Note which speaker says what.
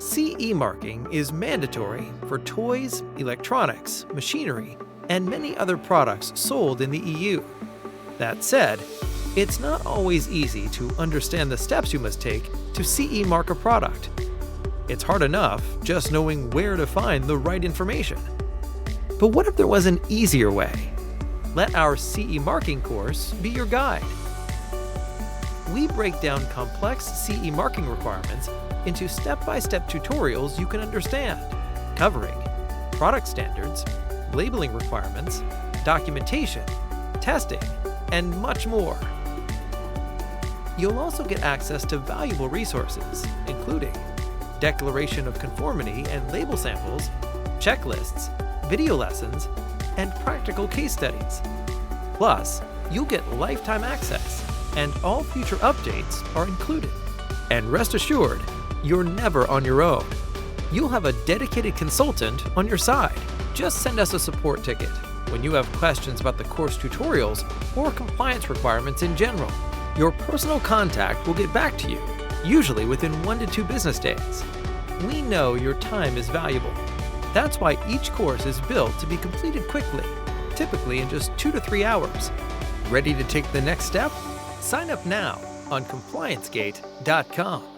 Speaker 1: CE marking is mandatory for toys, electronics, machinery, and many other products sold in the EU. That said, it's not always easy to understand the steps you must take to CE mark a product. It's hard enough just knowing where to find the right information. But what if there was an easier way? Let our CE marking course be your guide. We break down complex CE marking requirements into step-by-step tutorials you can understand, covering product standards, labeling requirements, documentation, testing, and much more. You'll also get access to valuable resources, including Declaration of Conformity and label samples, checklists, video lessons, and practical case studies. Plus, you'll get lifetime access, and all future updates are included. And rest assured, you're never on your own. You'll have a dedicated consultant on your side. Just send us a support ticket when you have questions about the course tutorials or compliance requirements in general. Your personal contact will get back to you, usually within 1 to 2 business days. We know your time is valuable. That's why each course is built to be completed quickly, typically in just 2 to 3 hours. Ready to take the next step? Sign up now on ComplianceGate.com.